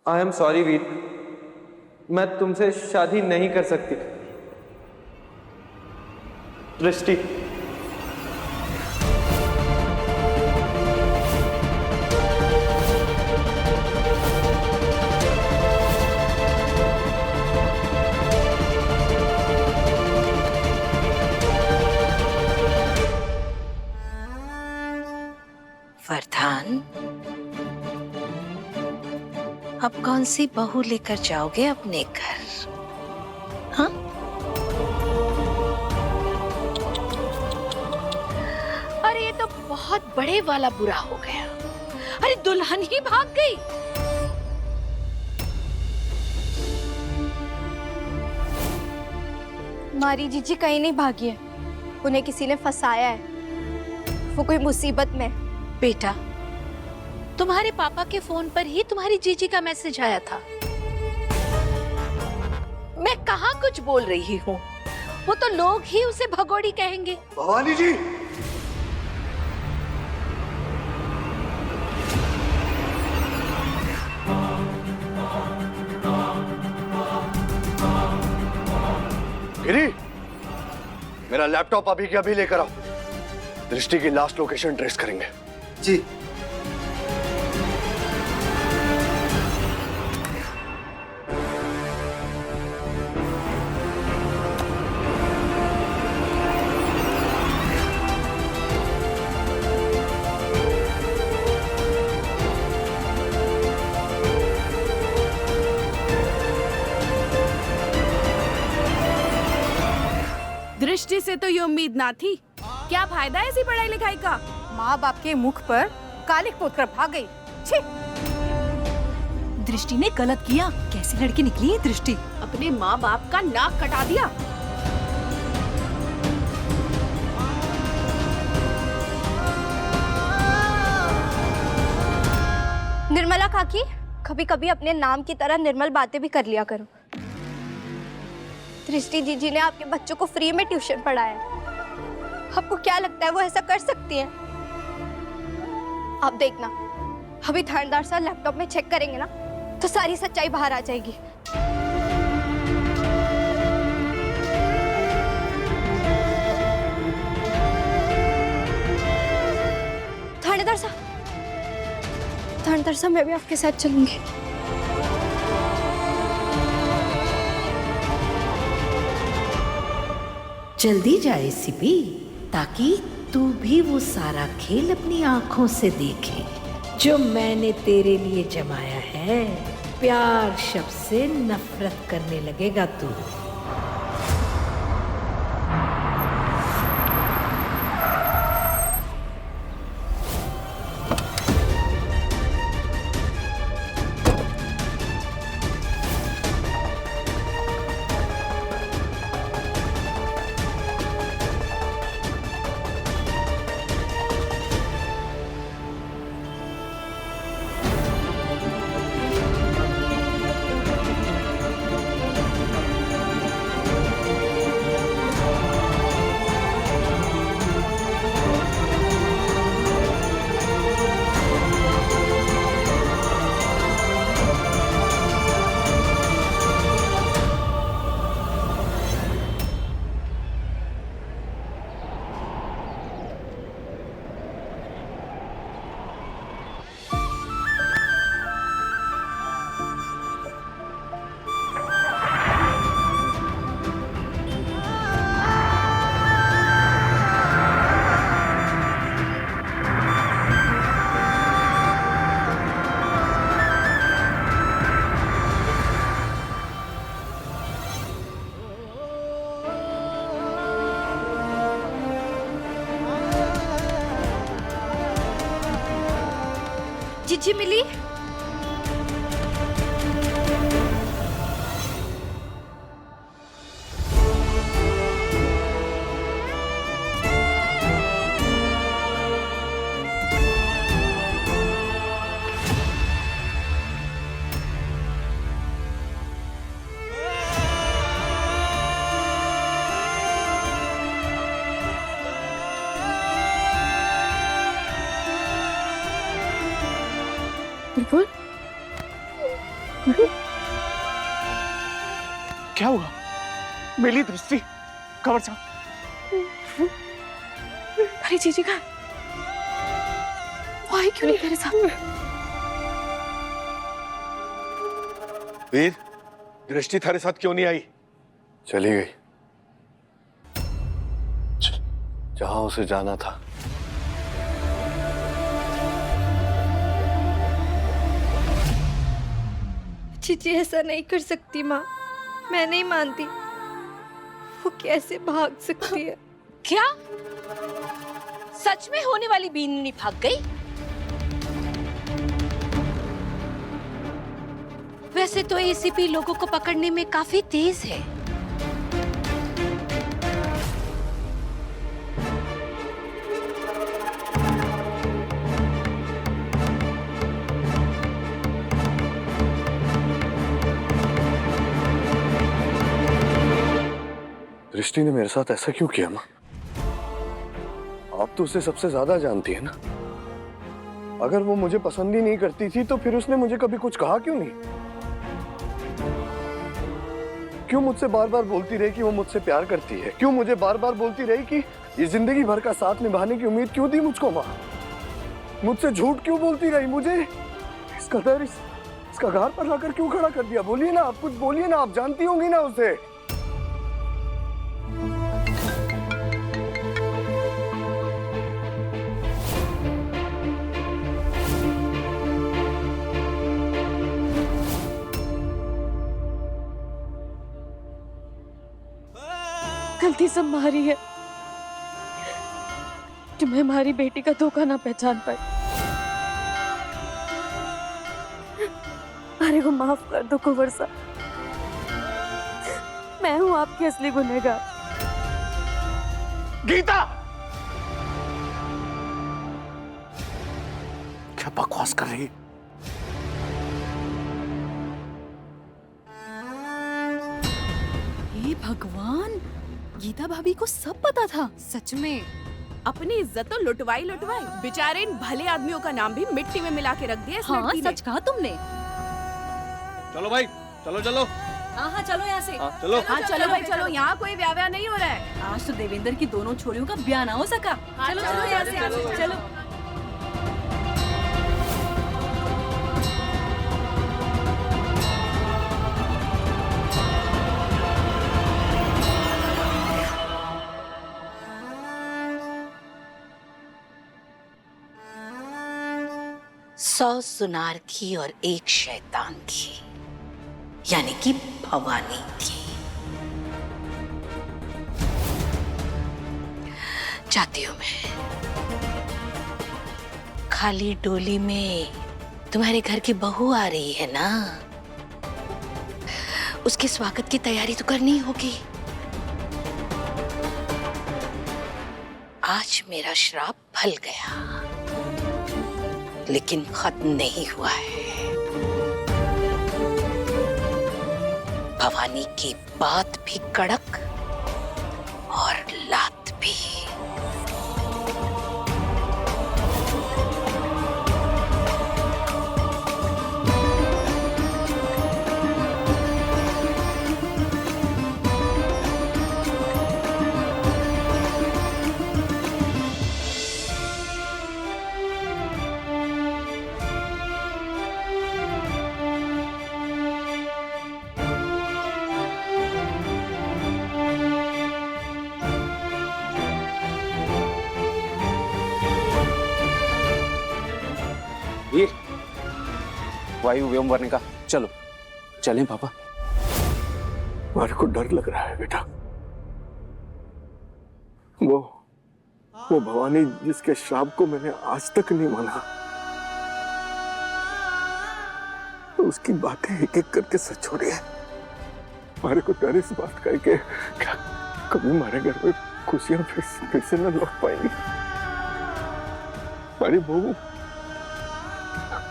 I am sorry वीर, मैं तुमसे शादी नहीं कर सकती। दृष्टि, वरदान, अब कौन सी बहू लेकर जाओगे अपने घर? हाँ? अरे ये तो बहुत बड़े वाला बुरा हो गया। अरे दुल्हन ही भाग गई। हमारी जीजी कहीं नहीं भागी है, उन्हें किसी ने फंसाया है। वो कोई मुसीबत में है। बेटा, तुम्हारे पापा के फोन पर ही तुम्हारी जीजी का मैसेज आया था। मैं कहाँ कुछ बोल रही हूँ, वो तो लोग ही उसे भगोड़ी कहेंगे। भवानी जी, गिरी, मेरा लैपटॉप अभी के अभी लेकर आओ। दृष्टि की लास्ट लोकेशन ट्रेस करेंगे। जी। दृष्टि से तो ये उम्मीद ना थी। क्या फायदा है ऐसी पढ़ाई लिखाई का? माँ बाप के मुख पर कालिक पोत कर भाग गई। छी! दृष्टि ने गलत किया। कैसी लड़की निकली है दृष्टि, अपने माँ बाप का नाक कटा दिया। निर्मला काकी, कभी कभी अपने नाम की तरह निर्मल बातें भी कर लिया करो। दृष्टि जीजी ने आपके बच्चों को फ्री में ट्यूशन पढ़ाया। आपको क्या लगता है वो ऐसा कर सकती हैं? आप देखना, अभी थानेदार साहब लैपटॉप में चेक करेंगे ना, तो सारी सच्चाई बाहर आ जाएगी। थानेदार साहब, मैं भी आपके साथ चलूंगी। जल्दी जाए सिपी, ताकि तू भी वो सारा खेल अपनी आंखों से देखे जो मैंने तेरे लिए जमाया है। प्यार शब्द से नफरत करने लगेगा तू। जीजी मिली? बुलबुल, क्या हुआ? मिली दृष्टि? खबर साहब। अरे जीजी का वो आई क्यों नहीं तेरे साथ? वीर, दृष्टि थारे साथ क्यों नहीं आई? चली गई जहां उसे जाना था। चीची ऐसा नहीं कर सकती माँ, मैं नहीं मानती। वो कैसे भाग सकती है? क्या सच में होने वाली बीननी भाग गई? वैसे तो एसीपी लोगों को पकड़ने में काफी तेज है। दृष्टि ने मेरे साथ ऐसा क्यों किया माँ? आप तो उसे सबसे ज्यादा जानती है ना। अगर वो मुझे पसंद ही नहीं करती थी तो फिर उसने मुझे कभी कुछ कहा क्यों नहीं? क्यों मुझसे बार बार बोलती रही कि वो मुझसे प्यार करती है? क्यों मुझे बार बार बोलती रही कि ये जिंदगी भर का साथ निभाने की उम्मीद क्यों दी मुझको माँ? मुझसे झूठ क्यों बोलती रही? मुझे इसका डर इसका घार पर लाकर क्यों खड़ा कर दिया? बोलिए ना, आप कुछ बोलिए ना, आप जानती होंगी ना उसे। गलती सब हमारी है कि मैं हमारी बेटी का धोखा ना पहचान पाई। अरे को माफ कर दो कुंवर साहब, मैं हूं आपकी असली गुनहगार। गीता, क्या बकवास कर रही है? हे भगवान, गीता भाभी को सब पता था। सच में अपनी इज्जत तो लुटवाई बेचारे इन भले आदमियों का नाम भी मिट्टी में मिला के रख दिया इस लड़की ने। सच कहा तुमने। चलो भाई, चलो चलो। हाँ चलो यहाँ से। चलो। हाँ चलो भाई चलो, यहाँ कोई ब्याह नहीं हो रहा है। आज तो देवेंद्र की दोनों छोरियों का ब्याह ना हो सका। चलो चलो यहाँ से, चलो। सौ सुनार की और एक शैतान की, यानी कि भवानी थी। जाती हूं मैं। खाली डोली में तुम्हारे घर की बहू आ रही है ना, उसके स्वागत की तैयारी तो करनी होगी। आज मेरा श्राप फल गया, लेकिन खत्म नहीं हुआ है। भवानी की बात भी कड़क और लात भी। ये वायु व्योमवर्ण का, चलो चलें पापा। मेरे को डर लग रहा है बेटा। वो भवानी जिसके श्राप को मैंने आज तक नहीं माना, तो उसकी बातें एक एक करके सच हो रही है। मेरे को डर इस बात का है कि क्या कभी हमारे घर में खुशियां फिर से न लौट पाएंगी। हमारी बहू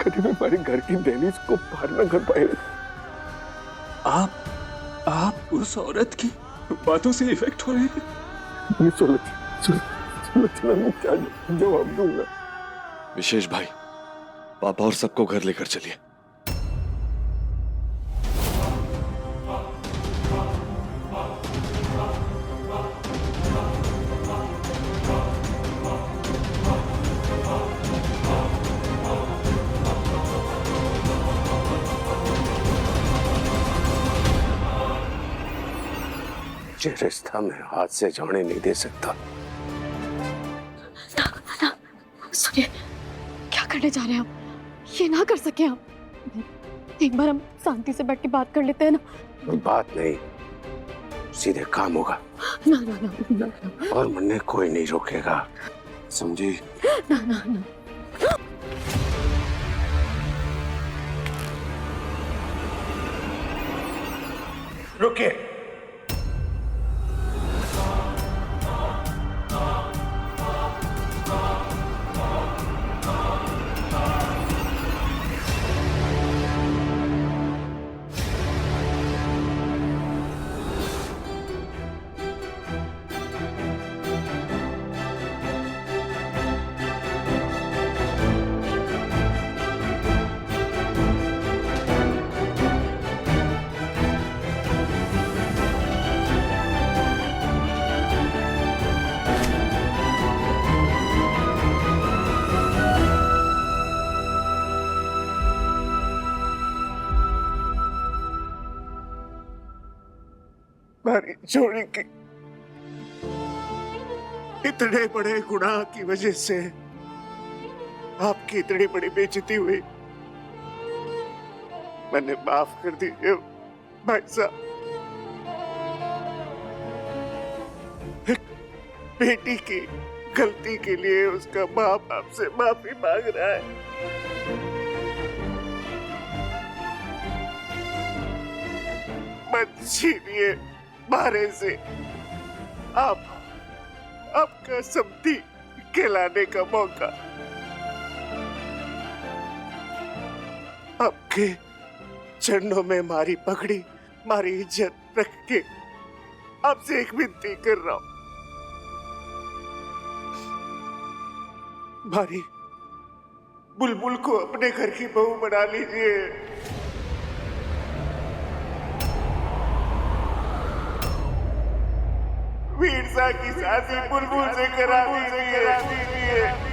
कभी भी हमारे घर की दहलीज को पार न कर पाएगी। आप उस औरत की बातों से इफेक्ट हो रहे हैं। चलो मैं क्या जवाब दूंगा। विशेष भाई, पापा और सबको घर लेकर चलिए। ये रिश्ता मैं हाथ से जाने नहीं दे सकता। ना, सुनिए, क्या करने जा रहे हैं आप? ये ना कर सके आप। एक बार हम शांति से बैठ के बात कर लेते हैं ना। बात नहीं, सीधे काम होगा। ना ना ना ना, ना। और मुन्ने कोई नहीं रोकेगा, समझी? ना ना ना। रुकिए। हमारी जोड़ी की इतने बड़े गुनाह की वजह से आपकी इतनी बड़ी बेइज्जती हुई। मैंने माफ कर दीजिए भाई साहब। एक बेटी की गलती के लिए उसका बाप आपसे माफी मांग रहा है। मत छीनिए मारे से आपका समधी कहलाने का मौका। आपके चरणों में मारी पकड़ी, मारी इज्जत रख के आपसे एक विनती कर रहा हूं। मारी बुलबुल को अपने घर की बहू बना लीजिए। वीरसा की शादी बुलबुल से करा दीजिए।